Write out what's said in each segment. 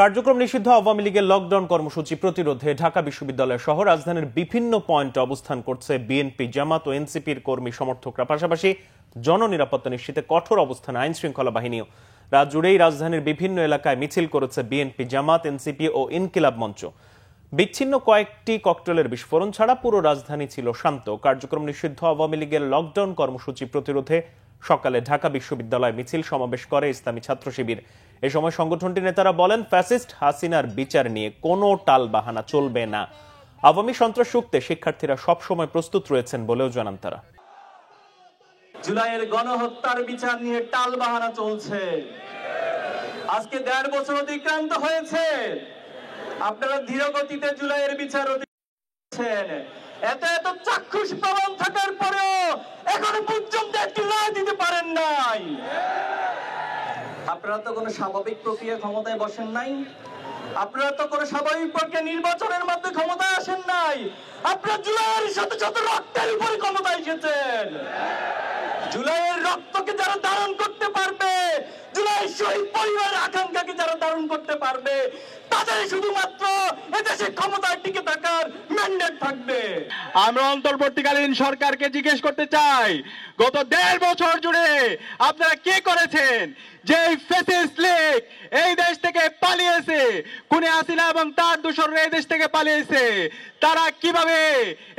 কার্যক্রম নিষিদ্ধ আওয়ামী লীগের লকডাউন কর্মসূচি প্রতিরোধে ঢাকা বিশ্ববিদ্যালয় সহ রাজধানীর বিভিন্ন পয়েন্টে অবস্থান করছে বিএনপি, জামাত ও এনসিপির কর্মী সমর্থকরা। পাশাপাশি জননিরাপত্তা নিশ্চিতে কঠোর অবস্থানে আইন শৃঙ্খলা বাহিনীও। রাত জুড়েই রাজধানীর বিভিন্ন এলাকায় মিছিল করেছে বিএনপি, জামাত, এনসিপি ও ইনকিলাব মঞ্চ। বিচ্ছিন্ন কয়েকটি ককটেলের বিস্ফোরণ ছাড়া পুরো রাজধানী ছিল শান্ত। কার্যক্রম নিষিদ্ধ আওয়ামী লীগের লকডাউন কর্মসূচি প্রতিরোধে সকালে ঢাকা বিশ্ববিদ্যালয় মিছিল সমাবেশ করে ইসলামী ছাত্র শিবির। এ সময় সংগঠনটির নেতারা বলেন, ফ্যাসিস্ট হাসিনার বিচার নিয়ে কোনো টালবাহানা চলবে না। আওয়ামী সন্ত্রাস রুখতে শিক্ষার্থীরা সবসময় প্রস্তুত রয়েছেন বলেও জানান তারা। জুলাইয়ের গণহত্যার বিচার নিয়ে টালবাহানা চলছে। আজকে 1.5 বছর অতিক্রান্ত হয়েছে, আপনারা ধীর গতিতে জুলাইয়ের বিচার অতিক্রান্ত। এত এত চাক্ষুষ প্রমাণ থাকার পরেও এখনো পর্যন্ত একটি রায় দিতে পারেন নাই। আপনারা তো কোনো স্বাভাবিক প্রক্রিয়া ক্ষমতায় বসেন নাই, আপনারা তো কোনো স্বাভাবিক প্রক্রিয়া নির্বাচনের মধ্যে ক্ষমতায় আসেন নাই। আপনারা জুলাইয়ের শত শত রক্তের উপরে ক্ষমতায় এসেছেন। জুলাইয়ের রক্তকে যারা ধারণ করতে পারবে, জুলাই শহীদ পরিবারের আকাঙ্ক্ষাকে যারা ধারণ করতে পারবে, তাদের শুধুমাত্র এদেশে ক্ষমতায় টিকে থাকার ম্যান্ডেট থাকবে। আমরা অন্তর্বর্তীকালীন সরকারকে জিজ্ঞেস করতে চাই, গত 1.5 বছর জুড়ে আপনারা কি করেছেন? যে ফ্যাসিস্ট লীগ এই দেশ থেকে পালিয়েছে, খুনি হাসিনা এবং তার দোসররা এই দেশ থেকে পালিয়েছে, তারা কিভাবে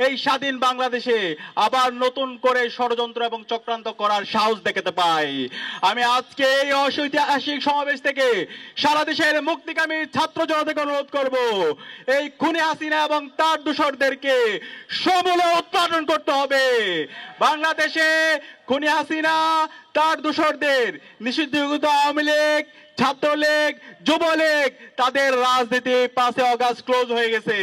এই স্বাধীন বাংলাদেশে আবার নতুন করে ষড়যন্ত্র এবং চক্রান্ত করার সাহস দেখাতে পায়? আমি আজকে এই ঐতিহাসিক সমাবেশ থেকে সারা দেশের মুক্তিকামী ছাত্র জনতাকে অনুরোধ করব, এই খুনি হাসিনা এবং তার দোসরদেরকে সমূলে উৎপাদন করতে হবে। বাংলাদেশে খুনি হাসিনা, তার দোসরদের নিষিদ্ধঘোষিত আওয়ামী লীগ, ছাত্রলীগ, যুবলীগ, তাদের রাজনীতি 5 আগস্ট ক্লোজ হয়ে গেছে।